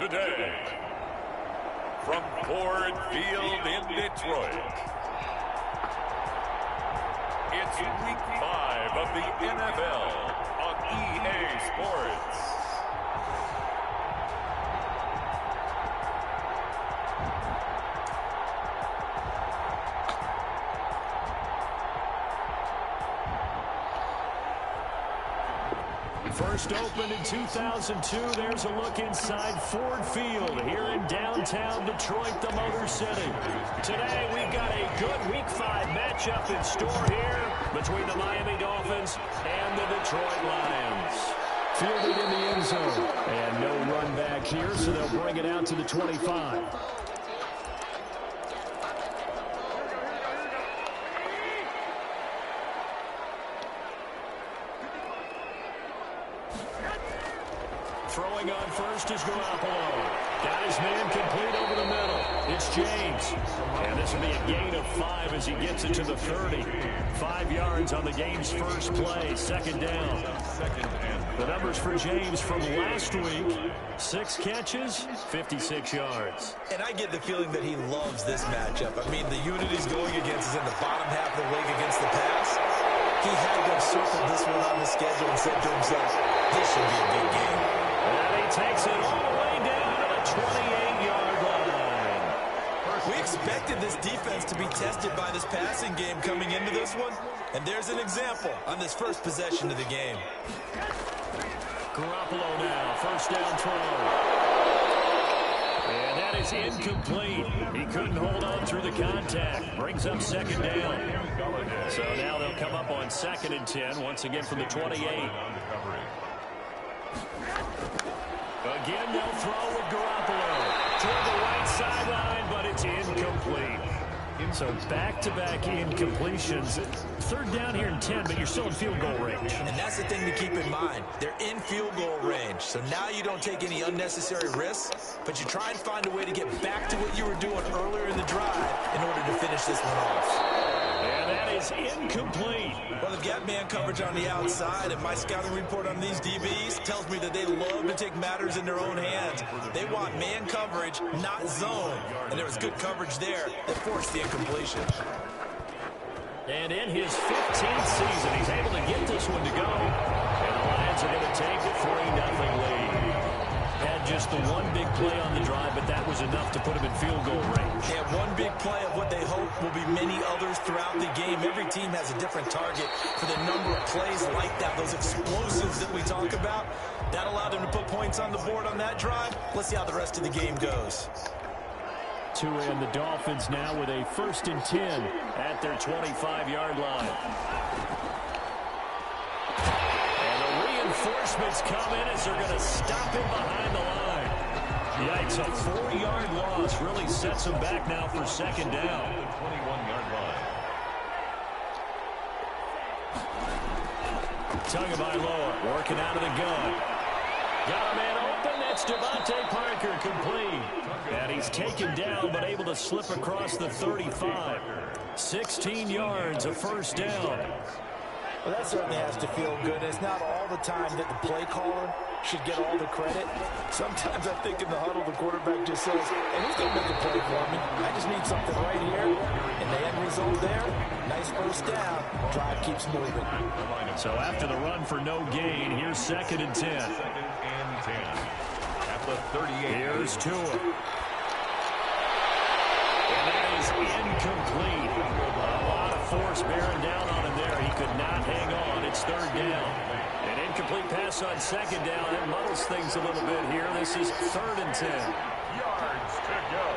today, from Ford Field in Detroit, it's Week 5 of the NFL on EA Sports. First opened in 2002, there's a look inside Ford Field here in downtown Detroit, the Motor City. Today, we've got a good Week 5 matchup in store here between the Miami Dolphins and the Detroit Lions. Fielded in the end zone, and no run back here, so they'll bring it out to the 25. Throwing on first is Garoppolo. Got his man complete over the middle. It's James. And this will be a gain of 5 as he gets it to the 30. 5 yards on the game's first play. Second down. The numbers for James from last week: 6 catches, 56 yards. And I get the feeling that he loves this matchup. I mean, the unit he's going against is in the bottom half of the league against the pass. He had to have circled this one on the schedule and said to himself, this should be a big game. And he takes it all the way down to the 28-yard line. We expected this defense to be tested by this passing game coming into this one, and there's an example on this first possession of the game. Garoppolo now, first down throw. And that is incomplete. He couldn't hold on through the contact. Brings up second down. So now they'll come up on 2nd and 10, once again from the 28. Again, they'll throw with Garoppolo toward the right sideline, but it's incomplete. So back-to-back incompletions. 3rd down here and 10, but you're still in field goal range. And that's the thing to keep in mind. They're in field goal range. So now you don't take any unnecessary risks, but you try and find a way to get back to what you were doing earlier in the drive in order to finish this one off. And that is incomplete. Well, they've got man coverage on the outside, and my scouting report on these DBs tells me that they love to take matters in their own hands. They want man coverage, not zone. And there was good coverage there that forced the incompletion. And in his 15th season, he's able to get this one to go. And the Lions are going to take a 3-0 lead. Had just the one big play on the drive, but that was enough to put him in field goal range. Yeah, one big play of what they hope will be many others throughout the game. Every team has a different target for the number of plays like that, those explosives that we talk about. That allowed them to put points on the board on that drive. Let's see how the rest of the game goes. Tua and the Dolphins now with a 1st and 10 at their 25-yard line. Reinforcements come in as they're going to stop him behind the line. Yikes, a 4-yard loss really sets him back now for 2nd down. 21-yard line. Tagovailoa working out of the gun. Got a man open. That's Devontae Parker complete. And he's taken down but able to slip across the 35. 16 yards, a 1st down. Well, that certainly has to feel good. It's not all the time that the play caller should get all the credit. Sometimes I think in the huddle, the quarterback just says, hey, who's going to make a play for me? I just need something right here. And the end result there, nice 1st down. Drive keeps moving. So after the run for no gain, here's 2nd and 10. 2nd and 10. At the 38. Here's Tua. And that is incomplete. A lot of force bearing down on him there. He could not hang on. It's 3rd down. An incomplete pass on 2nd down. That muddles things a little bit here. This is 3rd and 10. Yards to go.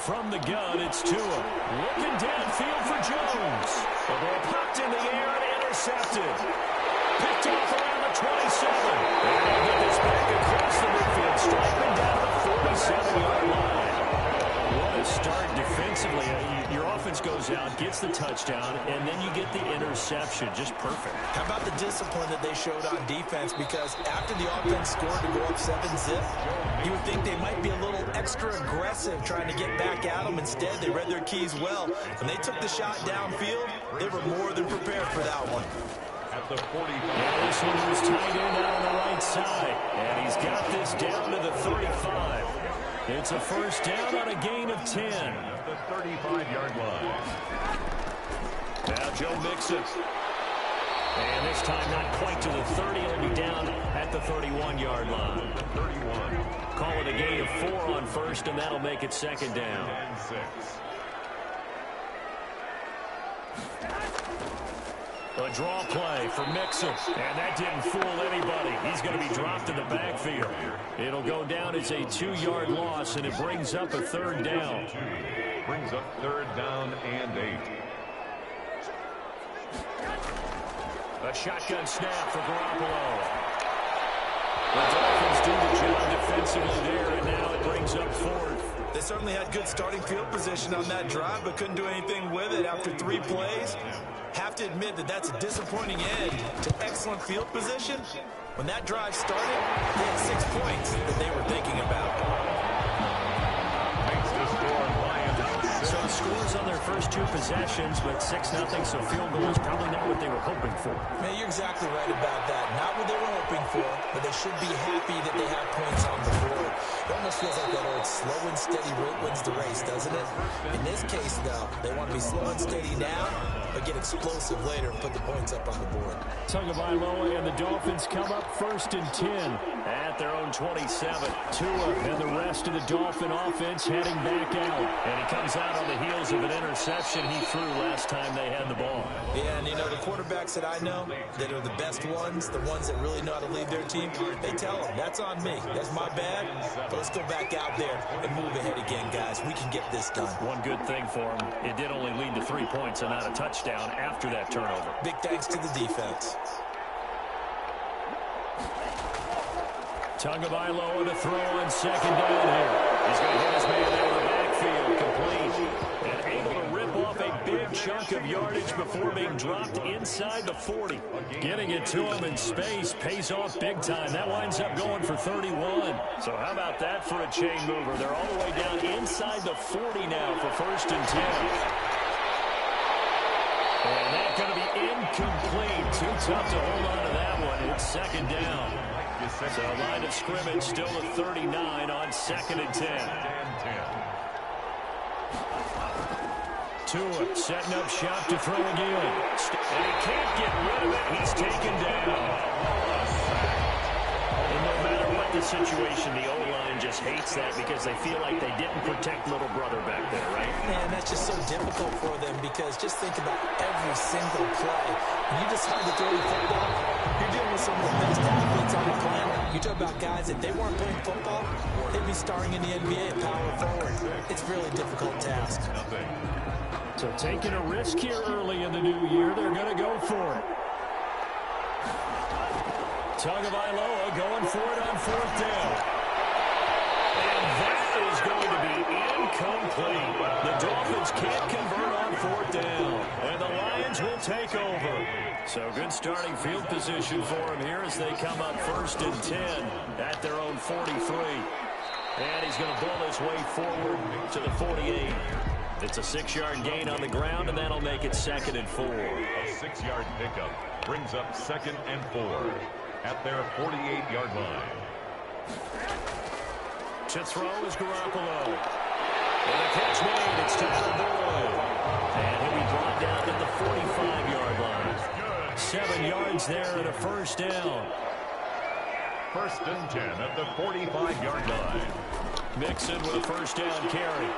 From the gun, it's Tua. Looking downfield for Jones. The ball popped in the air and intercepted. Picked off around the 27. And they'll get this back across the midfield, striking down the 47-yard line. What a start defensively. Your offense goes out, gets the touchdown, and then you get the interception. Just perfect. How about the discipline that they showed on defense? Because after the offense scored to go up 7-zip, you would think they might be a little extra aggressive trying to get back at them. Instead, they read their keys well. When they took the shot downfield, They were more than prepared for that one. At the 45. Yeah, this one was tight end out on the right side. And he's got this down to the 35. It's a first down on a gain of 10. At the 35-yard line. Now Joe Mixon. And this time not quite to the 30. He'll be down at the 31-yard line. 31. Call it a gain of 4 on first, and that'll make it second down. And 6. A draw play for Mixon, and that didn't fool anybody. He's going to be dropped in the backfield. It'll go down as a 2-yard loss, and it brings up a third down. Brings up third down and 8. A shotgun snap for Garoppolo. The Dolphins do the job defensively there, and now it brings up fourth. They certainly had good starting field position on that drive, but couldn't do anything with it after 3 plays. Have to admit that that's a disappointing end to excellent field position. When that drive started, they had 6 points that they were thinking about. Makes the score Lions. So scores on their first 2 possessions, but 6-0, so field goal is probably not what they were hoping for. Man, you're exactly right about that. Not what they were hoping for, but they should be happy that they have points on the board. It almost feels like that old slow and steady route wins the race, doesn't it? In this case, though, they want to be slow and steady now, but get explosive later and put the points up on the board. Tagovailoa and the Dolphins come up first and 10 at their own 27. Tua and the rest of the Dolphin offense heading back out. And he comes out on the heels of an interception he threw last time they had the ball. Yeah, and you know, the quarterbacks that I know that are the best ones, the ones that really know how to lead their team, they tell them, that's on me. That's my bad. But let's go back out there and move ahead again, guys. We can get this done. One good thing for him, it did only lead to 3 points and not a touchdown after that turnover. Big thanks to the defense. Tagovailoa to throw on second down here. He's going to hit his man out of the backfield, complete. And able to rip off a big chunk of yardage before being dropped inside the 40. Getting it to him in space pays off big time. That winds up going for 31. So how about that for a chain mover? They're all the way down inside the 40 now for first and 10. And that's going to be incomplete. Too tough to hold on to that one. It's second down. So line of scrimmage still at 39 on second and 10. Tua setting up shop to throw again. And he can't get rid of it. He's taken down. And no matter what the situation, the O-line just hates that because they feel like they didn't protect little brother back there, right? Man, that's just so difficult for them because just think about every single play. When you decide to throw the football, you're dealing with some of the best athletes on the planet. You talk about guys, if they weren't playing football, they'd be starring in the NBA at power forward. It's a really difficult task. So taking a risk here early in the new year, they're going to go for it. Tagovailoa going for it on fourth down. And that is going to be incomplete. The Dolphins can't convert on fourth down. And the Lions will take over. So good starting field position for them here as they come up first and 10 at their own 43. And he's going to bull his way forward to the 48. It's a 6-yard gain on the ground, and that'll make it second and 4. A 6-yard pickup brings up second and 4 at their 48-yard line. To throw is Garoppolo. And the catch made. It's Tyler Boyd. And he'll be brought down to the 45-yard line. 7 yards there and a first down. First and 10 at the 45-yard line. Mixon with a first down carry.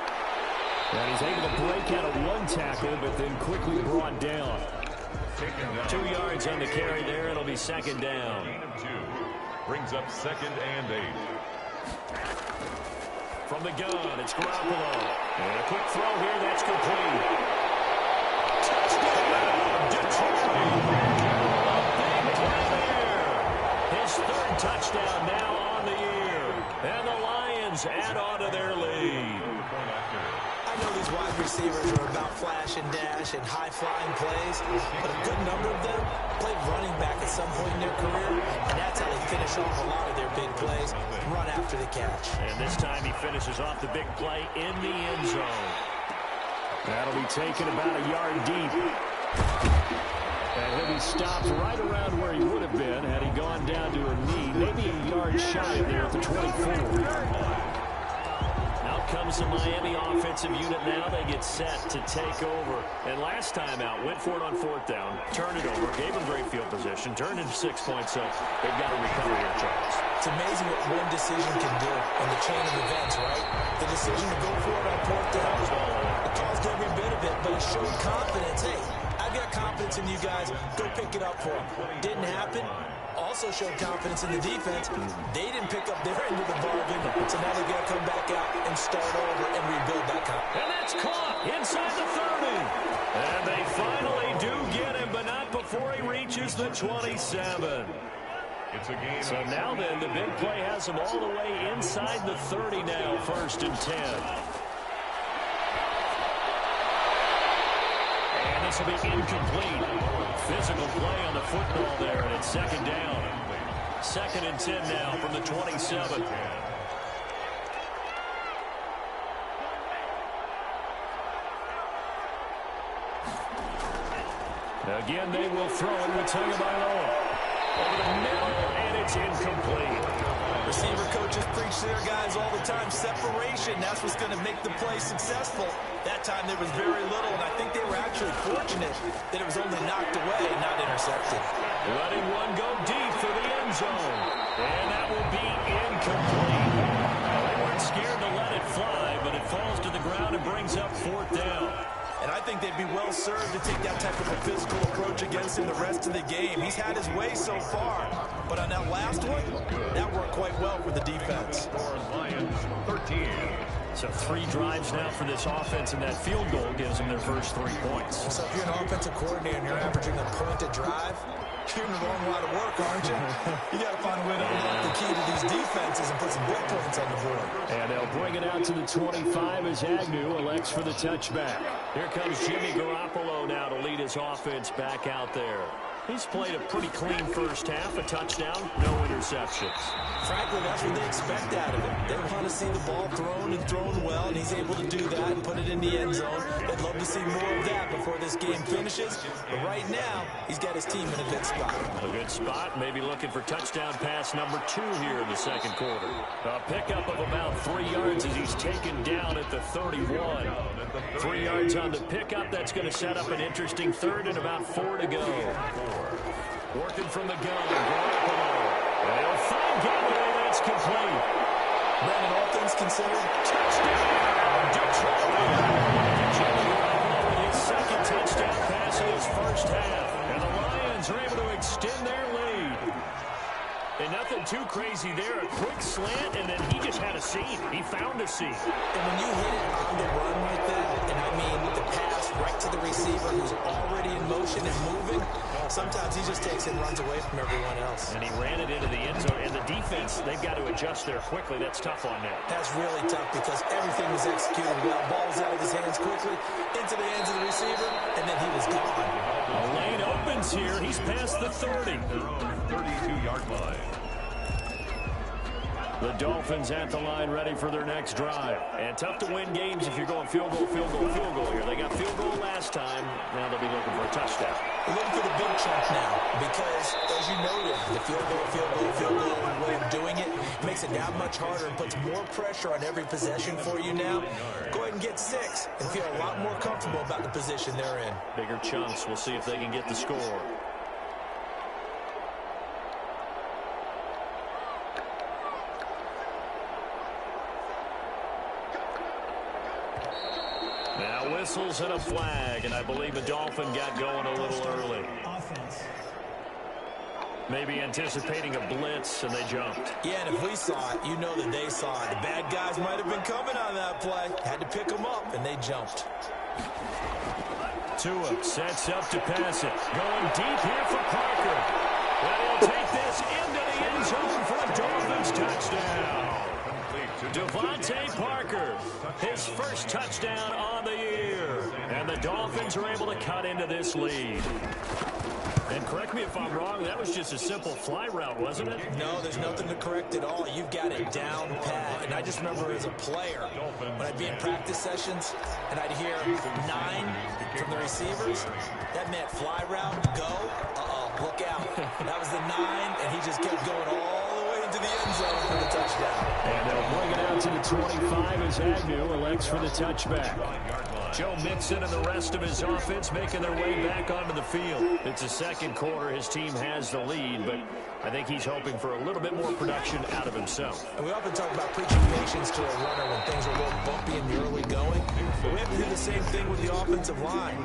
And he's able to break out of one tackle, but then quickly brought down. 2 yards on the carry there. It'll be second down. Gain of 2 brings up second and 8. From the gun, it's Garoppolo. And a quick throw here, that's complete. Touchdown, Detroit! A big play there. His third touchdown now on the year. And the Lions add on to their lead. I know these wide receivers are about flash and dash and high-flying plays, but a good number of them played running back at some point in their career, and that's how they finish off a lot of their big plays, run after the catch. And this time he finishes off the big play in the end zone. That'll be taken about a yard deep. And he'll be stopped right around where he would have been had he gone down to a knee, maybe a yard shy of there at the 24-yard line. Out comes the Miami offensive unit now. They get set to take over. And last time out, went for it on 4th down, turned it over, gave them great field position, turned into 6 points, so they've got to recover here, Charles. It's amazing what one decision can do in the chain of events, right? The decision to go for it on 4th down, it caused every bit of it, but it showed confidence. Hey, I've got confidence in you guys. Go pick it up for them. Didn't happen. Also showed confidence in the defense. They didn't pick up their end of the bargain, so now they've got to come back out and start over and rebuild that confidence. And that's caught inside the 30. And they finally do get him, but not before he reaches the 27. So now then, the big play has him all the way inside the 30 now, 1st and 10. And this will be incomplete. Physical play on the football there, and it's 2nd down. 2nd and 10 now from the 27. Again, they will throw it with Tagovailoa. Over the middle, and it's incomplete. Receiver coaches preach to their guys all the time. Separation, that's what's going to make the play successful. That time there was very little, and I think they were actually fortunate that it was only knocked away, not intercepted. Letting one go deep for the end zone. And that will be incomplete. They weren't scared to let it fly, but it falls to the ground and brings up 4th down. And I think they'd be well served to take that type of a physical approach against him the rest of the game. He's had his way so far, but on that last one, that worked quite well for the defense. Lions 13. So 3 drives now for this offense, and that field goal gives them their first 3 points. So if you're an offensive coordinator and you're averaging a point a drive, you're in the wrong line of work, aren't you? You got to find a way to unlock the key to these defenses and put some big points on the board. And they'll bring it out to the 25 as Agnew elects for the touchback. Here comes Jimmy Garoppolo now to lead his offense back out there. He's played a pretty clean first half, a touchdown, no interceptions. Frankly, that's what they expect out of him. They want to see the ball thrown and thrown well, and he's able to do that and put it in the end zone. They'd love to see more of that before this game finishes. But right now, he's got his team in a good spot. A good spot, maybe looking for touchdown pass number 2 here in the 2nd quarter. A pickup of about 3 yards as he's taken down at the 31. 3 yards on the pickup. That's going to set up an interesting 3rd and about 4 to go. Working from the gun. And they'll find Galladay. That's complete. Brandon, all things considered, Touchdown, Detroit. Jimmy Garoppolo with his 2nd touchdown pass in his first half. And the Lions are able to extend their lead. And nothing too crazy there. A quick slant, and then he just had a seam. He found a seam. and when you hit it on the run like that, and I mean the pass right to the receiver who's already in motion and moving, sometimes he just takes it and runs away from everyone else. And he ran it into the end zone. And the defense, they've got to adjust there quickly. That's tough on them. That's really tough because everything was executed well. Ball was out of his hands quickly, into the hands of the receiver, and then he was gone. The lane opens here. He's past the 30. 32-yard line. The Dolphins at the line ready for their next drive. And tough to win games if you're going field goal, field goal, field goal here. They got field goal last time. Now they'll be looking for a touchdown. We're looking for the big chunk now because, as you noted, the field goal way of doing it makes it that much harder and puts more pressure on every possession for you now. Go ahead and get 6 and feel a lot more comfortable about the position they're in. Bigger chunks. We'll see if they can get the score. Now whistles and a flag, and I believe the Dolphin got going a little early. Maybe anticipating a blitz, and they jumped. Yeah, and if we saw it, you know that they saw it. The bad guys might have been coming on that play. Had to pick them up, and they jumped. Tua sets up to pass it. Going deep here for Parker. And he'll take this into the end zone for a Dolphins touchdown. Devontae Parker, his first touchdown on the year. And the Dolphins are able to cut into this lead. And correct me if I'm wrong, that was just a simple fly route, wasn't it? No, there's nothing to correct at all. You've got it down pat. And I just remember as a player, when I'd be in practice sessions and I'd hear 9 from the receivers, that meant fly route, go, look out. That was the 9, and he just kept going all the way into the end zone for the touchdown. And they'll bring it out to the 25 as Agnew elects for the touchback. Joe Mixon and the rest of his offense making their way back onto the field. It's the second quarter. His team has the lead, but I think he's hoping for a little bit more production out of himself. And we often talk about preaching patience to a runner when things are a little bumpy in the early going. But we have to do the same thing with the offensive line.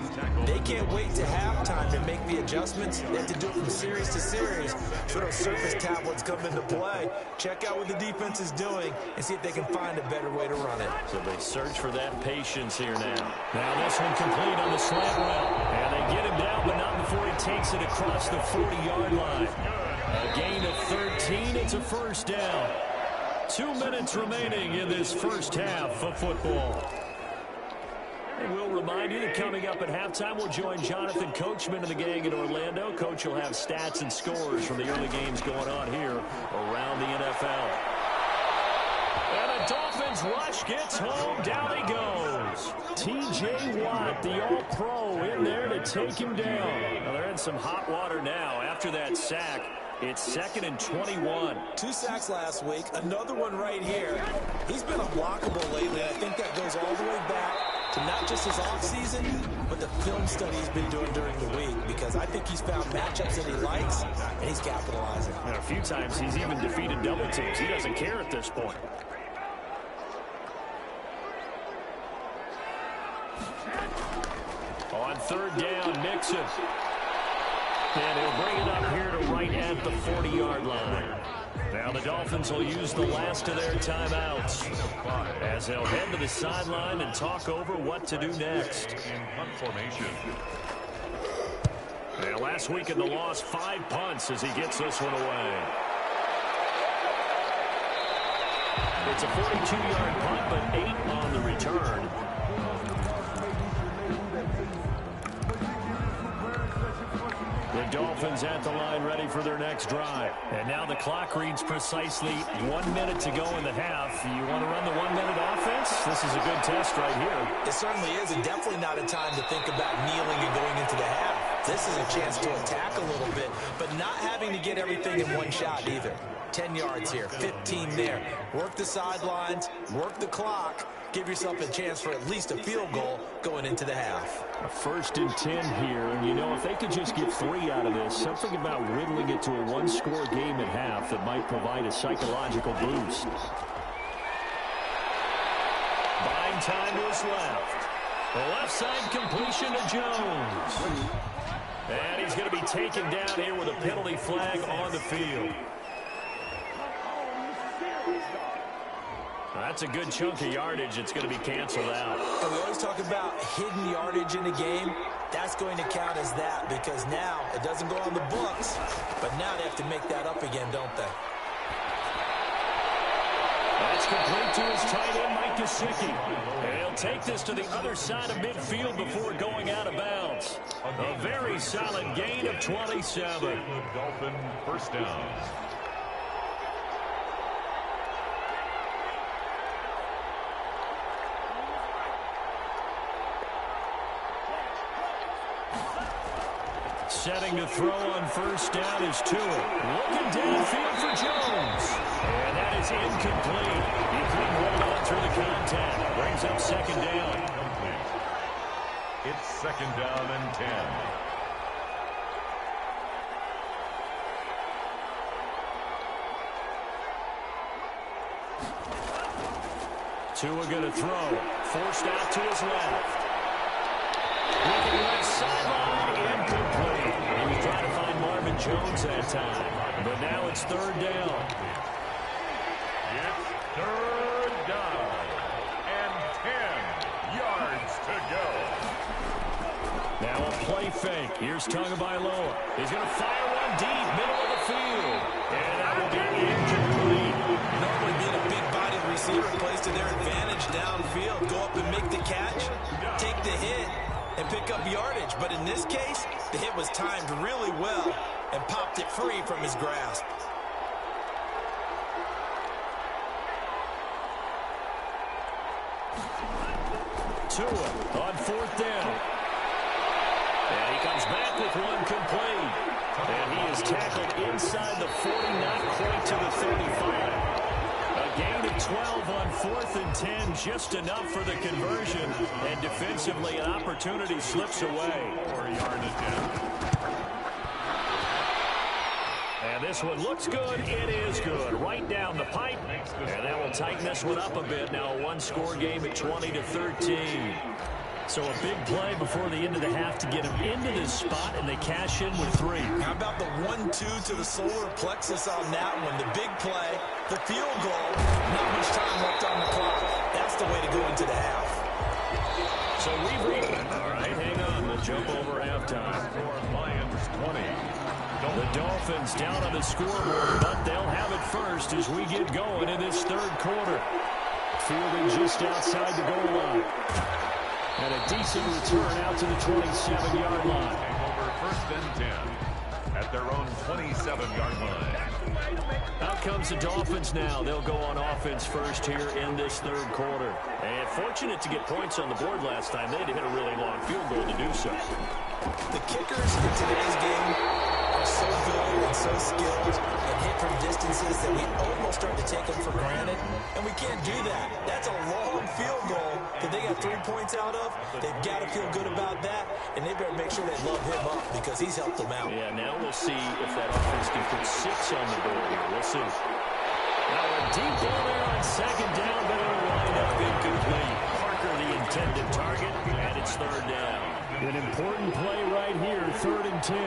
They can't wait to halftime to make the adjustments. They have to do it from series to series. So those surface tablets come into play. Check out what the defense is doing and see if they can find a better way to run it. So they search for that patience here now. Now this one complete on the slant route. And they get him down, but not before he takes it across the 40-yard line. A gain of 13. It's a first down. 2 minutes remaining in this first half of football. And we'll remind you that coming up at halftime, we'll join Jonathan Coachman and the gang in Orlando. Coach will have stats and scores from the early games going on here around the NFL. And the Dolphins rush gets home. Down he goes. T.J. Watt, the All-Pro, in there to take him down. Now they're in some hot water now after that sack. It's 2nd and 21. 2 sacks last week, another one right here. He's been unblockable lately. I think that goes all the way back to not just his offseason, but the film study he's been doing during the week, because I think he's found matchups that he likes, and he's capitalizing. And a few times he's even defeated double teams. He doesn't care at this point. On 3rd down, Mixon. And he'll bring it up here to right at the 40-yard line. Now the Dolphins will use the last of their timeouts as they'll head to the sideline and talk over what to do next. Now last week in the loss, 5 punts as he gets this one away. It's a 42-yard punt, but 8 on the return. The Dolphins at the line ready for their next drive. And now the clock reads precisely 1 minute to go in the half. You want to run the 1 minute offense? This is a good test right here. It certainly is, and definitely not a time to think about kneeling and going into the half. This is a chance to attack a little bit, but not having to get everything in one shot either. 10 yards here, 15 there. Work the sidelines, work the clock. Give yourself a chance for at least a field goal going into the half. A 1st and 10 here, and you know, if they could just get 3 out of this, something about whittling it to a 1-score game at half that might provide a psychological boost. Buying time to his left. The left side completion to Jones. And he's going to be taken down here with a penalty flag on the field. That's a good chunk of yardage. It's going to be canceled out. And we always talk about hidden yardage in a game. That's going to count as that, because now it doesn't go on the books, but now they have to make that up again, don't they? That's complete to his tight end, Mike Gesicki. And he'll take this to the other side of midfield before going out of bounds. A very solid gain of 27. Dolphin first down. Setting to throw on first down is Tua. Looking downfield for Jones. And that is incomplete. He couldn't hold on through the contact. Brings up 2nd down. It's 2nd down and 10. Tua going to throw. Forced out to his left. Looking right sideline, incomplete. He was trying to find Marvin Jones that time. But now it's 3rd down. It's 3rd down and 10 yards to go. Now a play fake. Here's Tagovailoa. He's going to fire one deep, middle of the field. And that will be incomplete. Normally being a big-bodied receiver plays to their advantage downfield. Go up and make the catch, take the hit, and pick up yardage. But in this case, The hit was timed really well and popped it free from his grasp. Tua on 4th down. And he comes back with one complete. And he is tackled inside the 40, not quite to the 35. A gain of 12 on 4th and 10, just enough for the conversion. And defensively, an opportunity slips away. 4-yard attempt. And this one looks good. It is good. Right down the pipe. And that will tighten this one up a bit. Now a one-score game at 20-13. So a big play before the end of the half to get him into this spot, and they cash in with 3. How about the 1-2 to the solar plexus on that one? The big play, the field goal, not much time left on the clock. That's the way to go into the half. So we've reached. All right, hang on. We'll jump over halftime. For Lions 20. The Dolphins down on the scoreboard, but they'll have it first as we get going in this 3rd quarter. Fielding just outside the goal line. And a decent return out to the 27-yard line. Over 1st and 10 at their own 27-yard line. Out comes the Dolphins now. They'll go on offense first here in this 3rd quarter. And fortunate to get points on the board last time. They had to hit a really long field goal to do so. The kickers in today's game are so good and so skilled and hit from distances that we almost start to take them for granted, and we can't do that. That's a long field goal that they got 3 points out of. They've got to feel good about that, and they better make sure they love him up because he's helped them out. Yeah, now we'll see if that offense can put 6 on the board here. We'll see. Now a deep ball there on 2nd down, but it'll wind up incomplete. Parker the intended target, and it's 3rd down. An important play right here, 3rd and 10.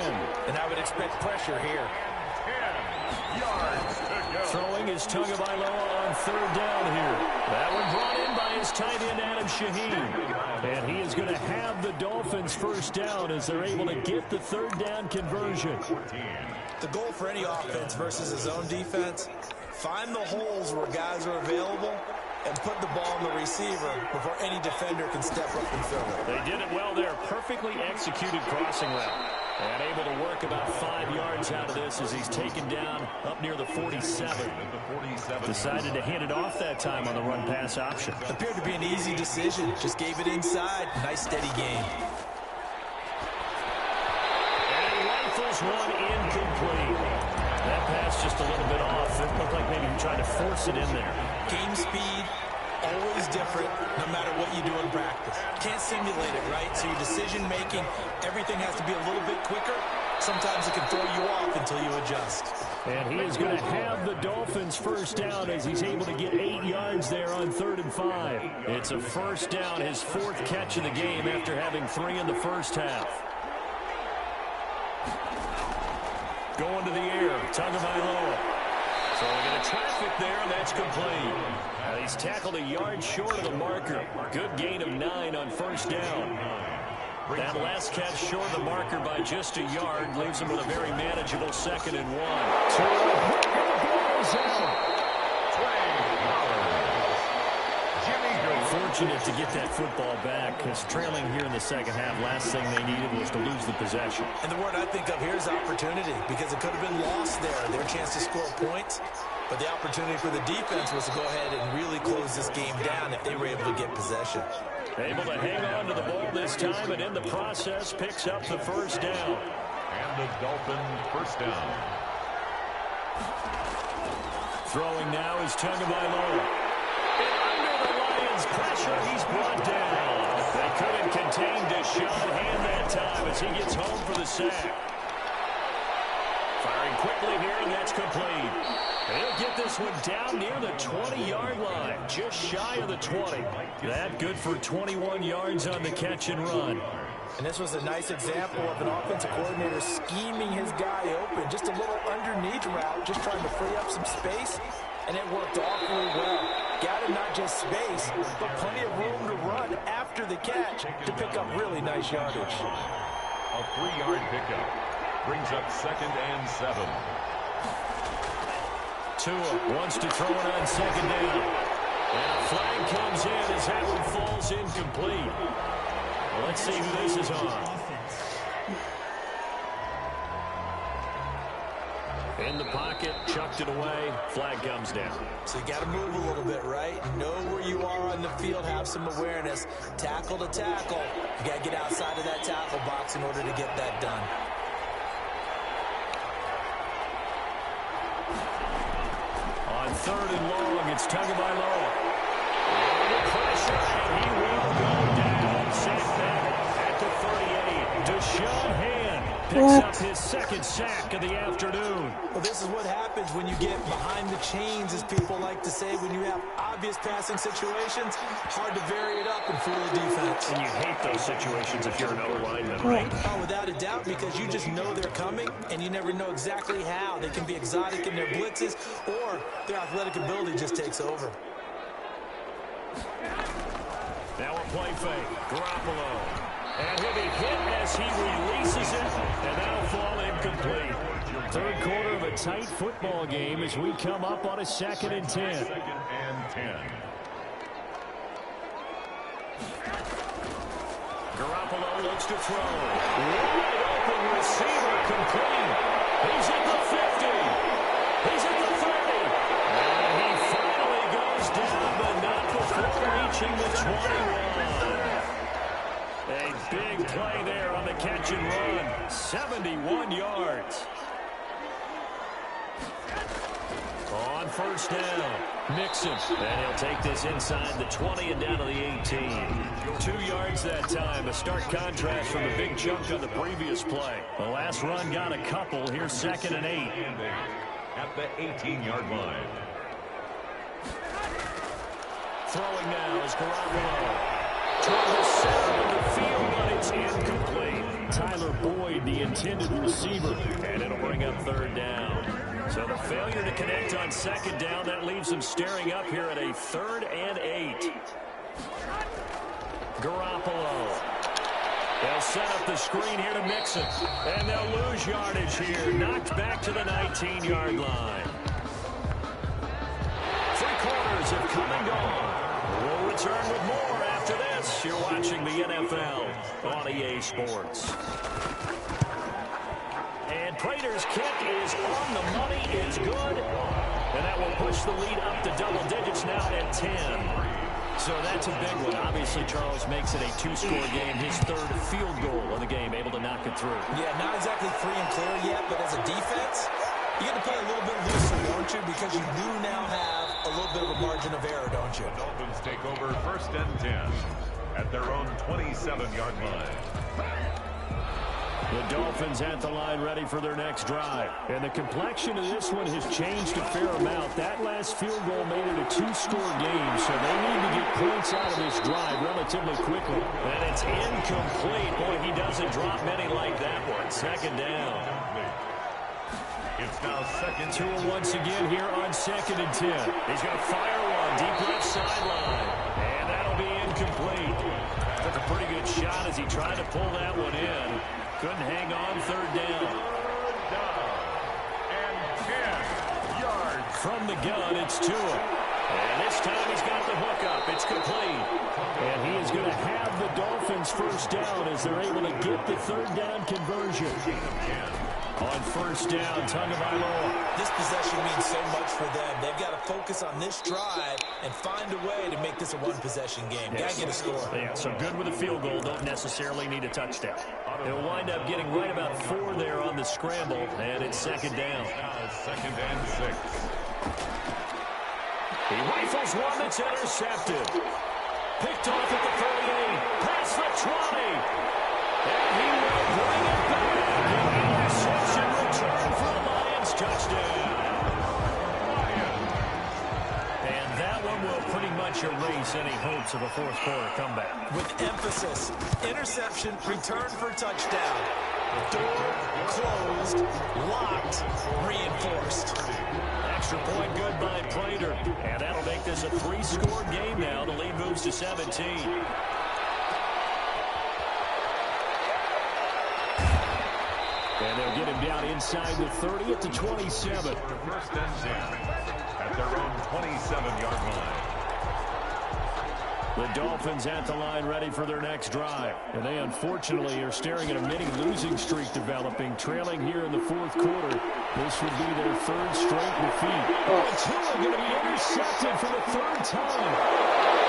And I would expect pressure here. 10 yards to go. Throwing is Tagovailoa on 3rd down here. That one brought in by his tight end, Adam Shaheen. And he is going to have the Dolphins 1st down as they're able to get the 3rd down conversion. The goal for any offense versus his own defense, find the holes where guys are available and put the ball on the receiver before any defender can step up and fill it. They did it well there. Perfectly executed crossing route. And able to work about 5 yards out of this as he's taken down up near the 47. Decided to hand it off that time on the run-pass option. Appeared to be an easy decision. Just gave it inside. Nice, steady game. And he rifles one incomplete. That pass just a little bit off. It looked like maybe he tried to force it in there. Game speed, always different, no matter what you do in practice. Can't simulate it, right? So your decision-making, everything has to be a little bit quicker. Sometimes it can throw you off until you adjust. And he is going to have the Dolphins 1st down as he's able to get 8 yards there on 3rd and 5. It's a 1st down, his 4th catch of the game after having 3 in the 1st half. Going to the air, Tagovailoa. So we get a traffic there, and that's complete. He's tackled a yard short of the marker. Good gain of 9 on 1st down. That last catch short of the marker by just a yard leaves him with a very manageable 2nd and 1. Fortunate to get that football back because trailing here in the 2nd half, last thing they needed was to lose the possession. And the word I think of here is opportunity because it could have been lost there, their chance to score points. But the opportunity for the defense was to go ahead and really close this game down if they were able to get possession. Able to hang on to the ball this time, and in the process picks up the 1st down. And the Dolphins 1st down. Throwing now is Tagovailoa. Pressure, he's brought down. They couldn't contain Deshaun Hand that time as he gets home for the sack. Firing quickly here, and that's complete. He'll get this one down near the 20-yard line, just shy of the 20. That good for 21 yards on the catch and run. And this was a nice example of an offensive coordinator scheming his guy open. Just a little underneath route, just trying to free up some space, and it worked awfully well. Got him not just space, but plenty of room to run after the catch to pick up really nice yardage. A 3-yard pickup brings up 2nd and 7. Tua wants to throw it on 2nd down. And a flag comes in as that one falls incomplete. Well, let's see who this is on. In the pocket, chucked it away, flag comes down. So you got to move a little bit, right? Know where you are on the field, have some awareness. Tackle to tackle. You got to get outside of that tackle box in order to get that done. On 3rd and long, it's Tagovailoa. Under pressure, and he will go down. Sacked back at the 38. Deshaun Hand picks up his 2nd sack of the afternoon. Well, this is what happens when you get behind the chains, as people like to say. When you have obvious passing situations, hard to vary it up and fool the defense. And you hate those situations if you're an O-lineman, right? Oh, without a doubt, because you just know they're coming, and you never know exactly how. They can be exotic in their blitzes, or their athletic ability just takes over. Now a play fake. Garoppolo. And he'll be hit as he releases it, and that'll fall incomplete. 3rd quarter of a tight football game as we come up on a 2nd and 10. 2nd and 10. Garoppolo looks to throw. Wide open receiver complete. He's at the 50. He's at the 30. And he finally goes down, but not before reaching the 21. A big play there on the catch and run. 71 yards. On 1st down, Mixon. And he'll take this inside the 20 and down to the 18. 2 yards that time. A stark contrast from the big chunk on the previous play. The last run got a couple. Here's 2nd and 8. At the 18-yard line. Throwing now is Garoppolo. Toward the center of the field, but it's incomplete. Tyler Boyd, the intended receiver, and it'll bring up 3rd down. So the failure to connect on 2nd down, that leaves them staring up here at a 3rd and 8. Garoppolo. They'll set up the screen here to Mixon, and they'll lose yardage here. Knocked back to the 19-yard line. 3 quarters have come and gone. We'll return with more after this. You're watching the NFL on EA Sports. And Prater's kick is on the money. It's good. And that will push the lead up to double digits now at 10. So that's a big one. Obviously, Charles makes it a 2-score game. His 3rd field goal of the game, able to knock it through. Yeah, not exactly free and clear yet, but as a defense, you got to play a little bit looser, don't you? Because you do now have a little bit of a margin of error, don't you? The Dolphins take over 1st and 10 at their own 27-yard line. The Dolphins at the line ready for their next drive. And the complexion of this one has changed a fair amount. That last field goal made it a 2-score game, so they need to get points out of this drive relatively quickly. And it's incomplete. Boy, he doesn't drop many like that one. 2nd down. It's now 2nd. Tua once again here on 2nd and 10. He's going to fire one deep left sideline. And that'll be incomplete. Took a pretty good shot as he tried to pull that one in. Couldn't hang on. 3rd down. 3rd down. And 10 yards. From the gun, it's Tua. And this time he's got the hook up. It's complete. And he is going to have the Dolphins 1st down as they're able to get the 3rd down conversion. On 1st down, Tagovailoa. This possession means so much for them. They've got to focus on this drive and find a way to make this a 1-possession game. Got to get a score. Yeah, so good with a field goal. Don't necessarily need a touchdown. They'll wind up getting right about 4 there on the scramble, and it's 2nd down. Now 2nd and 6. He rifles one that's intercepted. Picked off at the 38. Past the 20. And he will bring it back. Interception return for a Lions touchdown. And that one will pretty much erase any hopes of a 4th quarter comeback. With emphasis, interception, return for touchdown. Door closed, locked, reinforced. Extra point good by Prater. And that'll make this a 3-score game now. The lead moves to 17. And they'll get him down inside the 30 at the 27. 1st and 10 at their own 27-yard line. The Dolphins at the line ready for their next drive. And they unfortunately are staring at a mini losing streak developing, trailing here in the fourth quarter. This would be their third straight defeat. Tua going to be intercepted for the third time.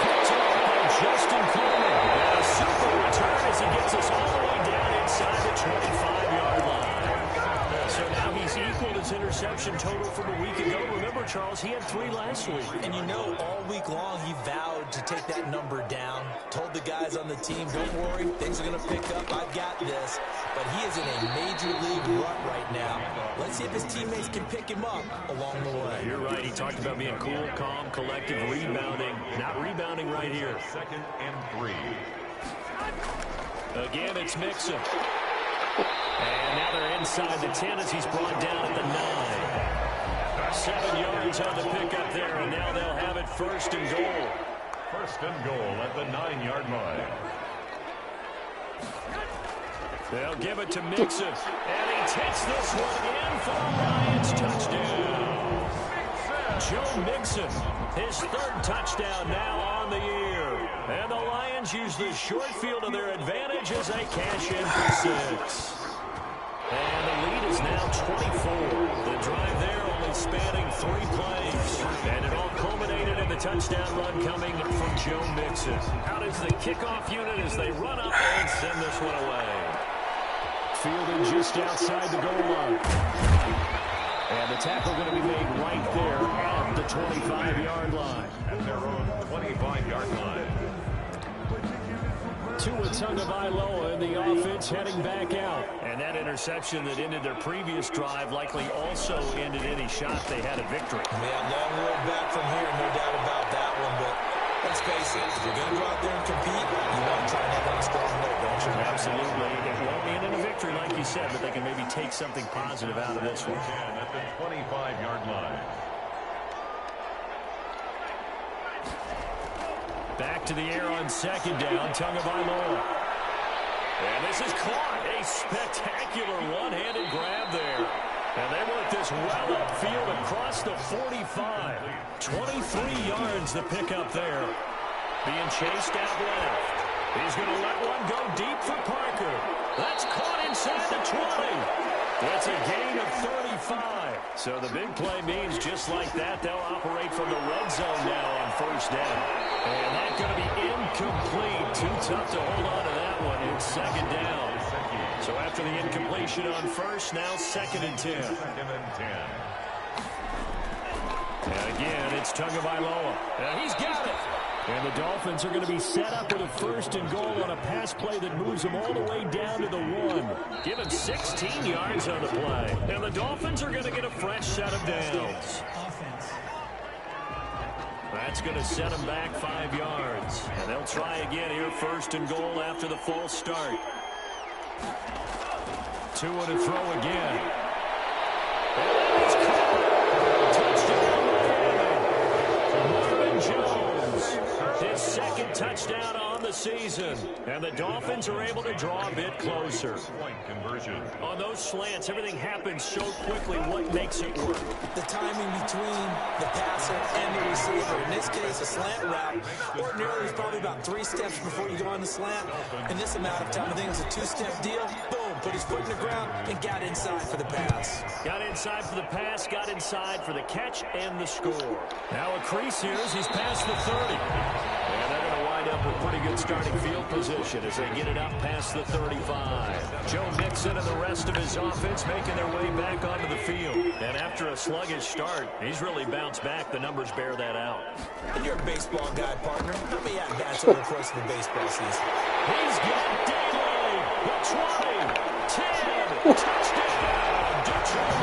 Picked off by Justin Coleman. And a super return as he gets us all the way down inside the 25-yard line. So now he's equaled his interception total from a week ago. Remember, Charles, he had 3 last week. And you know, all week long he vowed to take that number down. Told the guys on the team, don't worry, things are going to pick up. I've got this. But he is in a major league rut right now. Let's see if his teammates can pick him up along the way. You're right. He talked about being cool, calm, collective, rebounding. Not rebounding right here. 2nd and 3. Again, it's Mixon. And now they're inside the 10 as he's brought down at the 9. 7 yards on the pickup there, and now they'll have it 1st and goal. 1st and goal at the 9-yard line. They'll give it to Mixon, and he takes this one in for the Lions touchdown. Joe Mixon, his 3rd touchdown now on the year. And the Lions use the short field to their advantage as they cash in for 6. And the lead is now 24. The drive there only spanning 3 plays. And it all culminated in the touchdown run coming from Joe Mixon. Out is the kickoff unit as they run up and send this one away. Fielded just outside the goal line. And the tackle going to be made right there at the 25-yard line. At their own 25-yard line. Tua Tagovailoa in the offense heading back out. And that interception that ended their previous drive likely also ended any shot they had at victory. Yeah, long road back from here, no doubt about that one. But let's face it, if you're going to go out there and compete, you want to try and have a strong note, don't you? Absolutely. It won't end in a victory like you said, but they can maybe take something positive out of this one. At the 25-yard line. Back to the air on 2nd down, Tagovailoa. And this is caught. A spectacular one-handed grab there. And they work this well upfield across the 45. 23 yards the pickup there. Being chased out left. He's going to let one go deep for Parker. That's caught inside the 20. That's a gain of 35. So the big play means just like that, they'll operate from the red zone now on 1st down. And that's going to be incomplete. Too tough to hold on to that one. It's 2nd down. So after the incompletion on 1st, now 2nd and 10. 2nd and 10. And again, it's Tagovailoa. And he's got it. And the Dolphins are going to be set up with a 1st and goal on a pass play that moves them all the way down to the 1. Given 16 yards on the play. And the Dolphins are going to get a fresh set of downs. That's going to set them back 5 yards. And they'll try again here, 1st and goal after the false start. Tua to throw again. And it's caught. Touchdown. Marvin Jones. His 2nd touchdown on the season. And the Dolphins are able to draw a bit closer. Point conversion. On those slants, everything happens so quickly. What makes it work? The timing between the passer and the receiver. In this case, a slant route. Ordinarily, it's probably about 3 steps before you go on the slant. In this amount of time, I think it's a 2-step deal. Boom. Put his foot in the ground and got inside for the pass. Got inside for the pass, got inside for the catch and the score. Now a crease here as he's past the 30. And they're going to wind up with pretty good starting field position as they get it up past the 35. Joe Mixon and the rest of his offense making their way back onto the field. And after a sluggish start, he's really bounced back. The numbers bear that out. And you're a baseball guy, partner. How many at-bats over the course of the baseball season? He's got Daly. The 20. 10, touchdown, Detroit.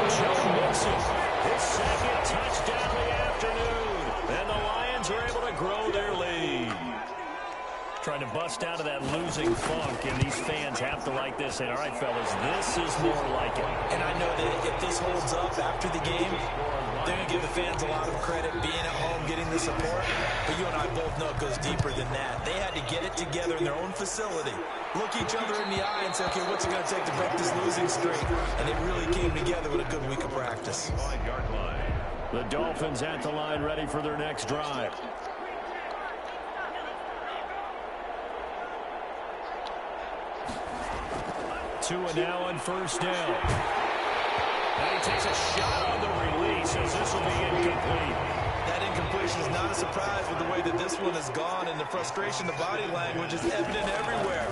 Joe Mixon, his 2nd touchdown of the afternoon. And the Lions are able to grow their lead. Trying to bust out of that losing funk, and these fans have to like this. And all right, fellas, this is more like it. And I know that if this holds up after the game, they're going to give the fans a lot of credit being at home, getting the support. But you and I both know it goes deeper than that. They had to get it together in their own facility. Look each other in the eye and say, okay, what's it going to take to break this losing streak? And it really came together with a good week of practice. 5-yard line. The Dolphins at the line ready for their next drive. Tua now on first down. And he takes a shot on the release as this will be incomplete. That incompletion is not a surprise with the way that this one has gone, and the frustration, the body language is evident everywhere.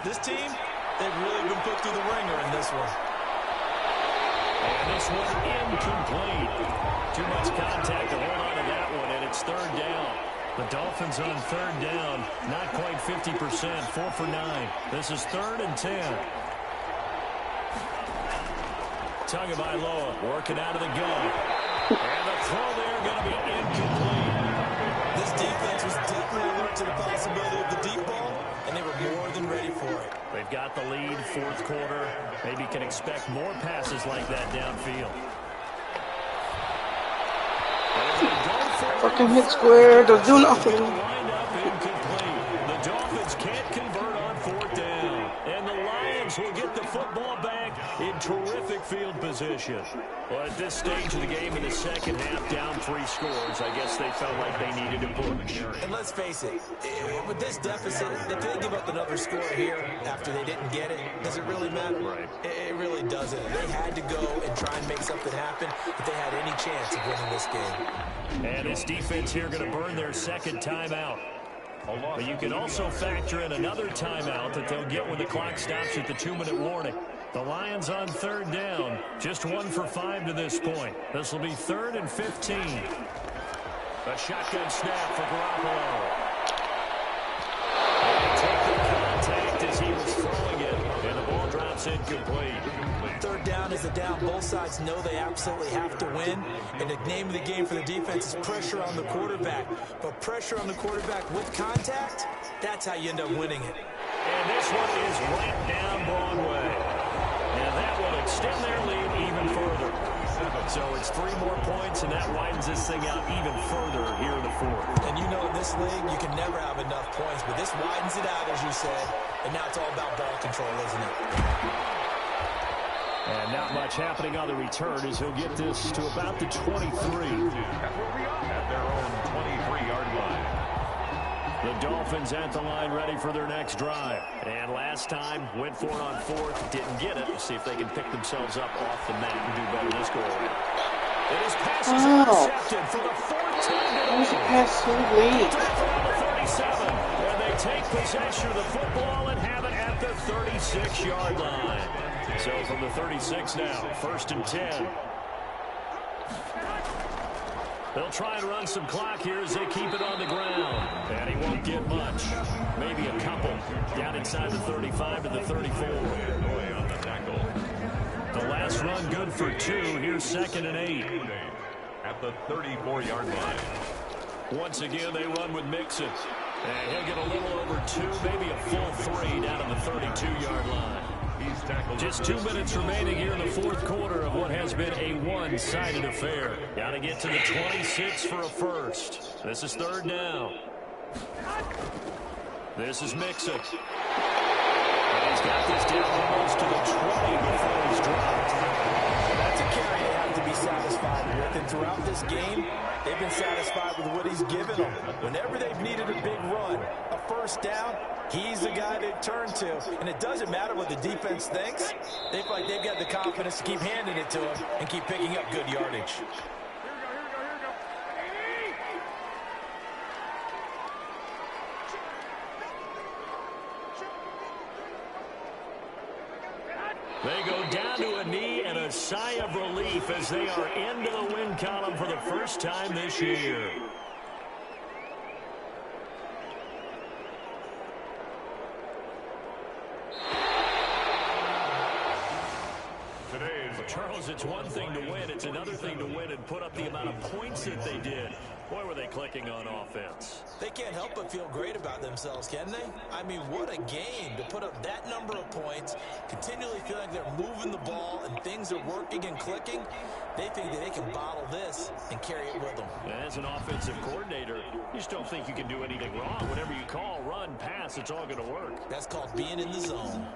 This team, they've really been put through the ringer in this one. And this one incomplete. Too much contact to hold on to that one, and it's third down. The Dolphins on third down, not quite 50%, 4 for 9. This is 3rd and 10. Tagovailoa working out of the gun. And the throw there going to be incomplete. This defense was definitely alert to the possibility of the deep ball, and they were more than ready for it. They've got the lead, fourth quarter. Maybe can expect more passes like that downfield. Fucking hit square, doesn't do nothing. Wind up incomplete. The Dolphins can't convert on fourth down. And the Lions will get the football back in terrific field position. Well, at this stage of the game in the second half, down 3 scores, I guess they felt like they needed to push. And let's face it, with this deficit, if they give up another score here after they didn't get it, does it really matter? Right. It really doesn't. They had to go and try and make something happen if they had any chance of winning this game. And this defense here going to burn their second timeout. But you can also factor in another timeout that they'll get when the clock stops at the 2-minute warning. The Lions on third down, just 1 for 5 to this point. This will be 3rd and 15. A shotgun snap for Garoppolo. And took the contact as he was throwing it, and the ball drops incomplete. Third down is a down. Both sides know they absolutely have to win. And the name of the game for the defense is pressure on the quarterback. But pressure on the quarterback with contact, that's how you end up winning it. And this one is right down Broadway. And that will extend their lead even further. So it's 3 more points, and that widens this thing out even further here in the fourth. And you know in this league, you can never have enough points. But this widens it out, as you said. And now it's all about ball control, isn't it? And not much happening on the return as he'll get this to about the 23. At their own 23-yard line. The Dolphins at the line ready for their next drive. And last time, went for it on fourth, didn't get it. Let's see if they can pick themselves up off the mat and do better this go around. And his pass is intercepted for the 4th time today. Why was the pass so late? Around the 37. And they take possession of the football and have it at the 36-yard line. So from the 36 now, 1st and 10. They'll try and run some clock here as they keep it on the ground. And he won't get much. Maybe a couple. Down inside the 35 to the 34. On the tackle. The last run good for 2. Here's 2nd and 8. At the 34-yard line. Once again, they run with Mixon. And he'll get a little over 2, maybe a full 3 down on the 32-yard line. Just 2 minutes remaining here in the fourth quarter of what has been a one-sided affair. Got to get to the 26 for a first. This is 3rd down. This is Mixon. And he's got this down almost to the 20 before he's dropped. That's a carry they have to be satisfied with. And throughout this game, they've been satisfied with what he's given them. Whenever they've needed a big run, a first down, he's the guy they turn to. And it doesn't matter what the defense thinks. They feel like they've got the confidence to keep handing it to him and keep picking up good yardage. They go down to a knee and a sigh of relief as they are into the win column for the first time this year. Charles, it's one thing to win. It's another thing to win and put up the amount of points that they did. Boy, were they clicking on offense. They can't help but feel great about themselves, can they? I mean, what a game to put up that number of points, continually feel like they're moving the ball and things are working and clicking. They think that they can bottle this and carry it with them. As an offensive coordinator, you just don't think you can do anything wrong. Whatever you call, run, pass, it's all going to work. That's called being in the zone.